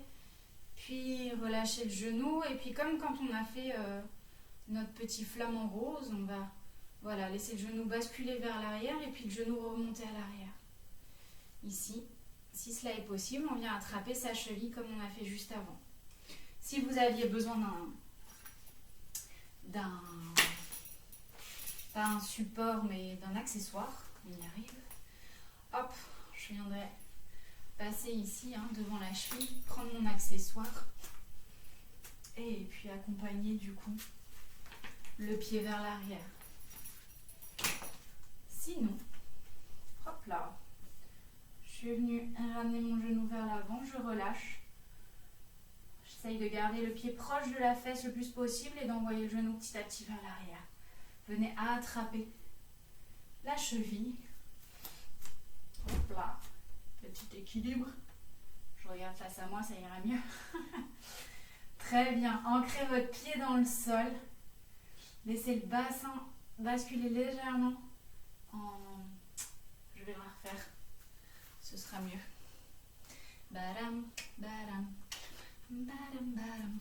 puis relâchez le genou et puis comme quand on a fait notre petit flamant rose, on va Voilà, laissez le genou basculer vers l'arrière et puis le genou remonter à l'arrière. Ici, si cela est possible, on vient attraper sa cheville comme on a fait juste avant. Si vous aviez besoin pas un support, mais d'un accessoire, on y arrive. Hop, je viendrai passer ici devant la cheville, prendre mon accessoire et puis accompagner du coup le pied vers l'arrière. Sinon, hop là, je suis venue ramener mon genou vers l'avant, je relâche. J'essaye de garder le pied proche de la fesse le plus possible et d'envoyer le genou petit à petit vers l'arrière. Venez attraper la cheville. Hop là, petit équilibre. Je regarde face à moi, ça ira mieux. Très bien, ancrez votre pied dans le sol. Laissez le bassin basculer légèrement. Je vais le refaire, ce sera mieux. Badam, badam, badam, badam.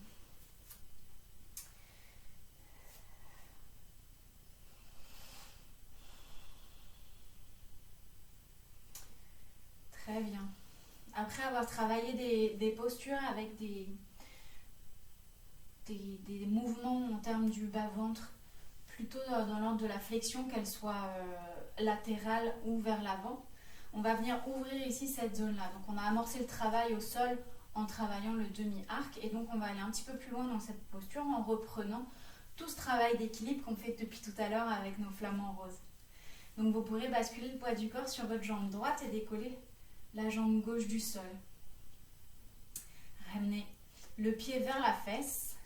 Très bien. Après avoir travaillé des postures avec des mouvements en termes du bas-ventre, plutôt dans l'ordre de la flexion, qu'elle soit latérale ou vers l'avant, on va venir ouvrir ici cette zone-là. Donc on a amorcé le travail au sol en travaillant le demi-arc et donc on va aller un petit peu plus loin dans cette posture en reprenant tout ce travail d'équilibre qu'on fait depuis tout à l'heure avec nos flamants roses. Donc vous pourrez basculer le poids du corps sur votre jambe droite et décoller la jambe gauche du sol. Ramenez le pied vers la fesse,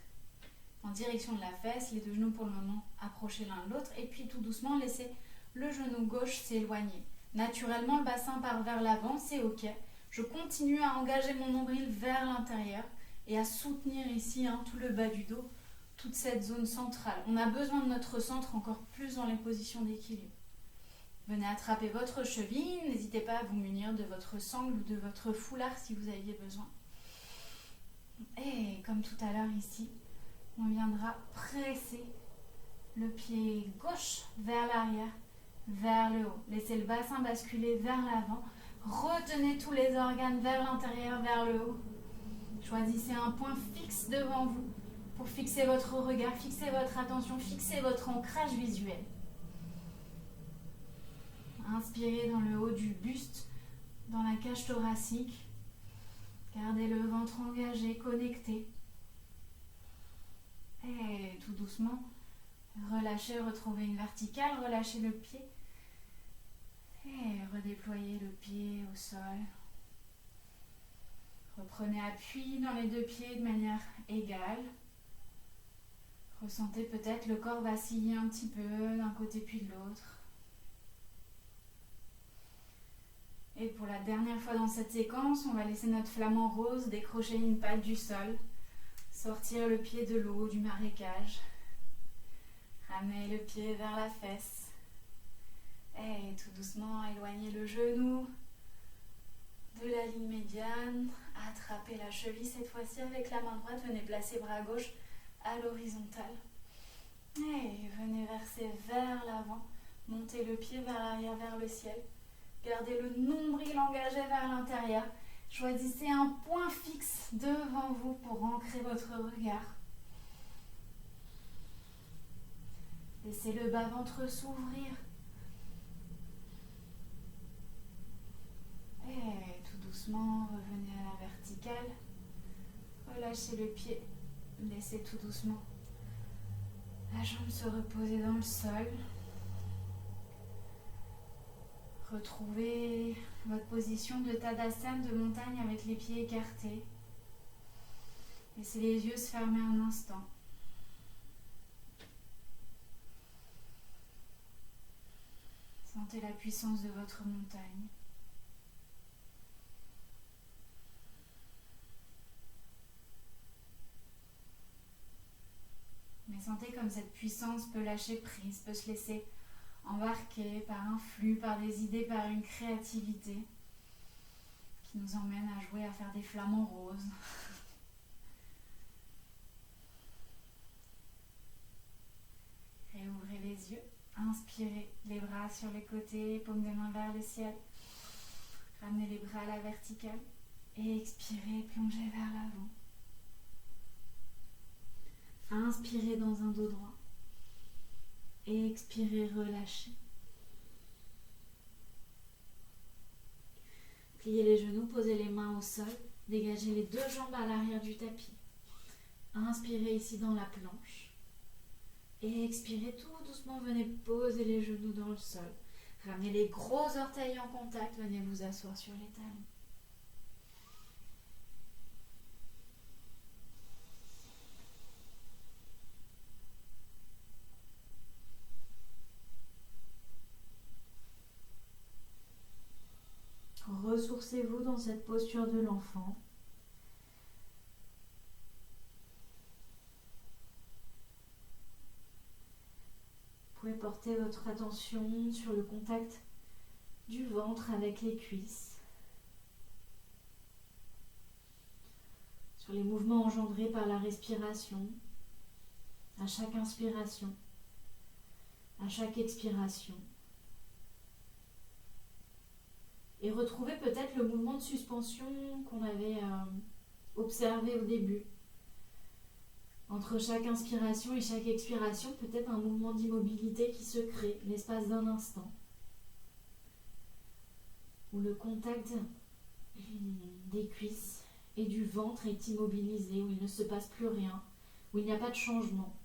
en direction de la fesse, les deux genoux pour le moment approchés l'un de l'autre, et puis tout doucement laissez le genou gauche s'éloigner. Naturellement, le bassin part vers l'avant, c'est ok. Je continue à engager mon nombril vers l'intérieur et à soutenir ici tout le bas du dos, toute cette zone centrale. On a besoin de notre centre encore plus dans les positions d'équilibre. Venez attraper votre cheville, n'hésitez pas à vous munir de votre sangle ou de votre foulard si vous aviez besoin. Et comme tout à l'heure ici, on viendra presser le pied gauche vers l'arrière, vers le haut. Laissez le bassin basculer vers l'avant. Retenez tous les organes vers l'intérieur, vers le haut. Choisissez un point fixe devant vous pour fixer votre regard, fixer votre attention, fixer votre ancrage visuel. Inspirez dans le haut du buste, dans la cage thoracique. Gardez le ventre engagé, connecté. Et tout doucement, relâchez, retrouvez une verticale, relâchez le pied. Et redéployez le pied au sol. Reprenez appui dans les deux pieds de manière égale. Ressentez peut-être le corps vaciller un petit peu d'un côté puis de l'autre. Et pour la dernière fois dans cette séquence, on va laisser notre flamant rose décrocher une patte du sol, sortir le pied de l'eau, du marécage, ramener le pied vers la fesse et tout doucement éloigner le genou de la ligne médiane, attrapez la cheville cette fois-ci avec la main droite, venez placer bras gauche à l'horizontale et venez verser vers l'avant, montez le pied vers l'arrière, vers le ciel. Gardez le nombril engagé vers l'intérieur. Choisissez un point fixe devant vous pour ancrer votre regard. Laissez le bas-ventre s'ouvrir. Et tout doucement, revenez à la verticale. Relâchez le pied. Laissez tout doucement la jambe se reposer dans le sol. Retrouvez votre position de Tadasana, de montagne avec les pieds écartés. Laissez les yeux se fermer un instant. Sentez la puissance de votre montagne. Mais sentez comme cette puissance peut lâcher prise, peut se laisser embarquer par un flux, par des idées, par une créativité qui nous emmène à jouer, à faire des flamants roses. Réouvrez les yeux. Inspirez, les bras sur les côtés, paume des mains vers le ciel. Ramenez les bras à la verticale. Et expirez, plongez vers l'avant. Inspirez dans un dos droit. Et expirez, relâchez. Pliez les genoux, posez les mains au sol. Dégagez les deux jambes à l'arrière du tapis. Inspirez ici dans la planche. Et expirez tout doucement, venez poser les genoux dans le sol. Ramenez les gros orteils en contact, venez vous asseoir sur les talons. Ressourcez-vous dans cette posture de l'enfant. Vous pouvez porter votre attention sur le contact du ventre avec les cuisses, sur les mouvements engendrés par la respiration, à chaque inspiration, à chaque expiration. Et retrouvez peut-être le mouvement de suspension qu'on avait observé au début. Entre chaque inspiration et chaque expiration, peut-être un mouvement d'immobilité qui se crée, l'espace d'un instant. Où le contact des cuisses et du ventre est immobilisé, où il ne se passe plus rien, où il n'y a pas de changement.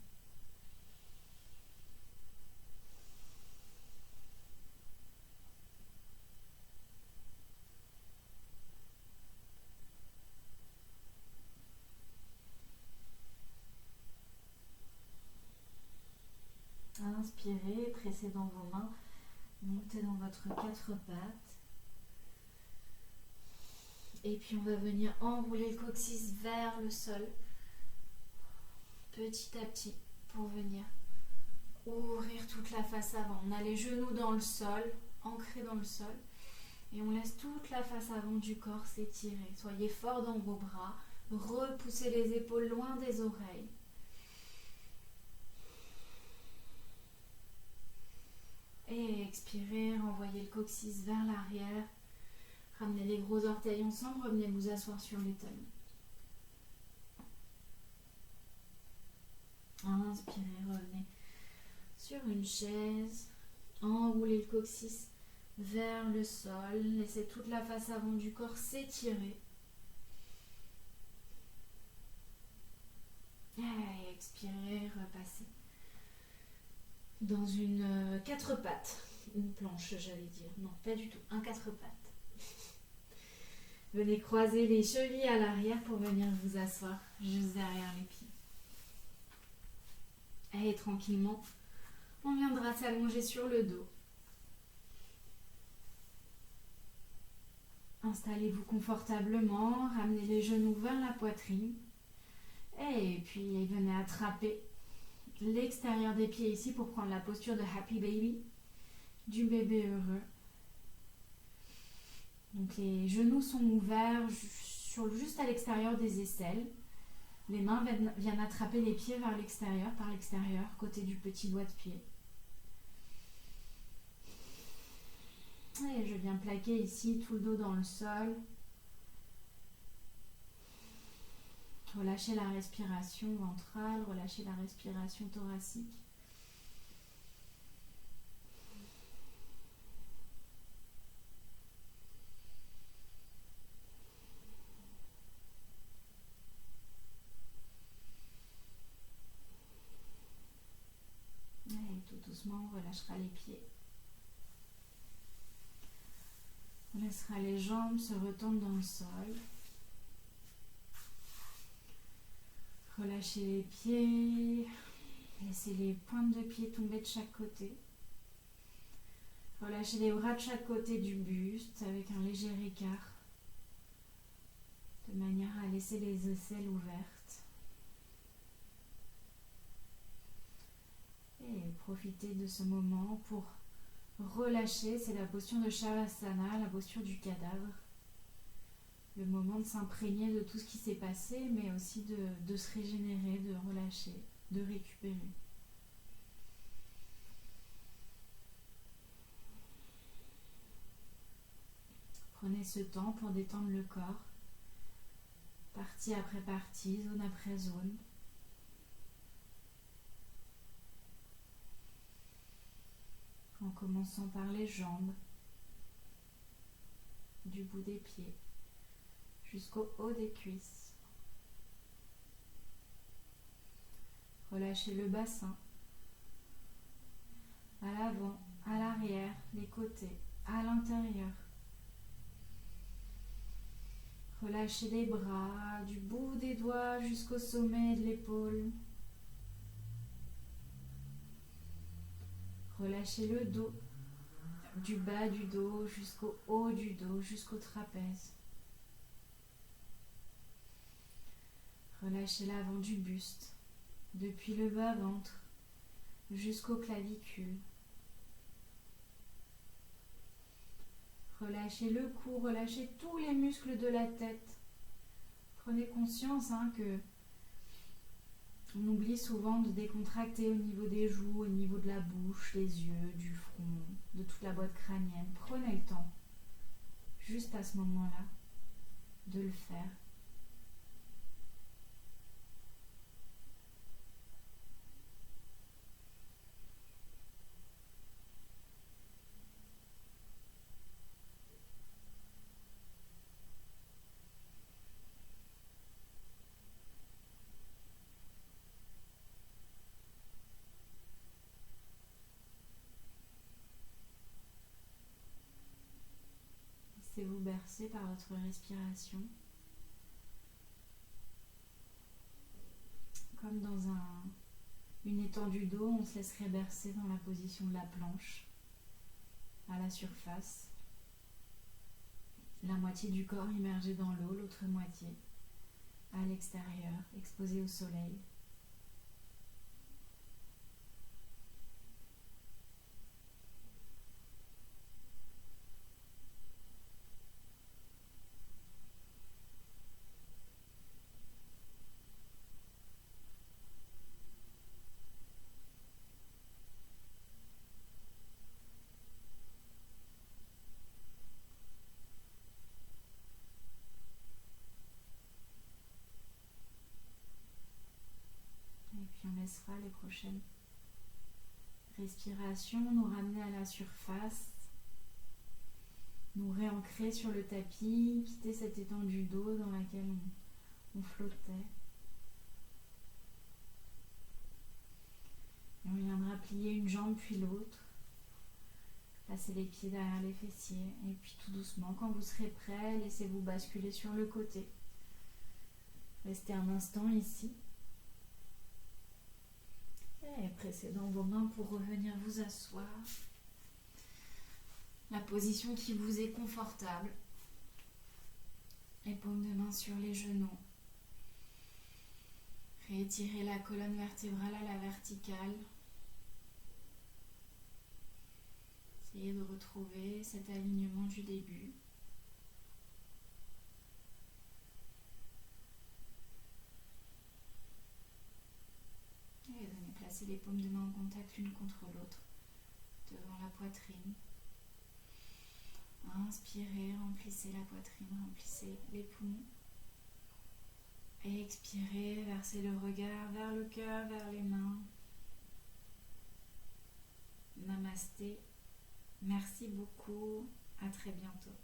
Inspirez, pressez dans vos mains, montez dans votre quatre pattes. Et puis on va venir enrouler le coccyx vers le sol, petit à petit, pour venir ouvrir toute la face avant. On a les genoux dans le sol, ancrés dans le sol, et on laisse toute la face avant du corps s'étirer. Soyez fort dans vos bras, repoussez les épaules loin des oreilles. Et expirez, renvoyez le coccyx vers l'arrière. Ramenez les gros orteils ensemble, revenez vous asseoir sur les talons. Inspirez, revenez sur une chaise. Enroulez le coccyx vers le sol. Laissez toute la face avant du corps s'étirer. Et expirez, repassez dans une quatre pattes. Une planche, j'allais dire. Non, pas du tout. Un quatre pattes. Venez croiser les chevilles à l'arrière pour venir vous asseoir juste derrière les pieds. Et tranquillement, on viendra s'allonger sur le dos. Installez-vous confortablement, ramenez les genoux vers la poitrine. Et puis venez attraper l'extérieur des pieds ici pour prendre la posture de Happy Baby, du bébé heureux. Donc les genoux sont ouverts juste à l'extérieur des aisselles. Les mains viennent attraper les pieds vers l'extérieur, par l'extérieur, côté du petit doigt de pied. Et je viens plaquer ici tout le dos dans le sol. Relâchez la respiration ventrale, relâchez la respiration thoracique. Et tout doucement, on relâchera les pieds. On laissera les jambes se retendre dans le sol. Relâchez les pieds. Laissez les pointes de pied tomber de chaque côté. Relâchez les bras de chaque côté du buste avec un léger écart, de manière à laisser les aisselles ouvertes. Et profitez de ce moment pour relâcher. C'est la posture de Shavasana, la posture du cadavre. Le moment de s'imprégner de tout ce qui s'est passé, mais aussi de se régénérer, de relâcher, de récupérer. Prenez ce temps pour détendre le corps, partie après partie, zone après zone. En commençant par les jambes, du bout des pieds jusqu'au haut des cuisses. Relâchez le bassin, à l'avant, à l'arrière, les côtés, à l'intérieur. Relâchez les bras, du bout des doigts jusqu'au sommet de l'épaule. Relâchez le dos, du bas du dos jusqu'au haut du dos, jusqu'au trapèze. Relâchez l'avant du buste, depuis le bas-ventre jusqu'aux clavicules. Relâchez le cou, relâchez tous les muscles de la tête. Prenez conscience que on oublie souvent de décontracter au niveau des joues, au niveau de la bouche, les yeux, du front, de toute la boîte crânienne. Prenez le temps, juste à ce moment-là, de le faire. Laissez-vous bercer par votre respiration, comme dans une étendue d'eau, on se laisserait bercer dans la position de la planche, à la surface. La moitié du corps immergé dans l'eau, l'autre moitié à l'extérieur, exposée au soleil. Et puis on laissera les prochaines respirations nous ramener à la surface, nous réancrer sur le tapis, quitter cette étendue d'eau dans laquelle on flottait. Et on viendra plier une jambe puis l'autre, placer les pieds derrière les fessiers et puis tout doucement, quand vous serez prêt, laissez-vous basculer sur le côté. Restez un instant ici. Et pressez dans vos mains pour revenir vous asseoir. La position qui vous est confortable. Les paumes de main sur les genoux. Réétirez la colonne vertébrale à la verticale. Essayez de retrouver cet alignement du début. Et placez les paumes de main en contact l'une contre l'autre, devant la poitrine. Inspirez, remplissez la poitrine, remplissez les poumons. Et expirez, versez le regard vers le cœur, vers les mains. Namasté. Merci beaucoup. À très bientôt.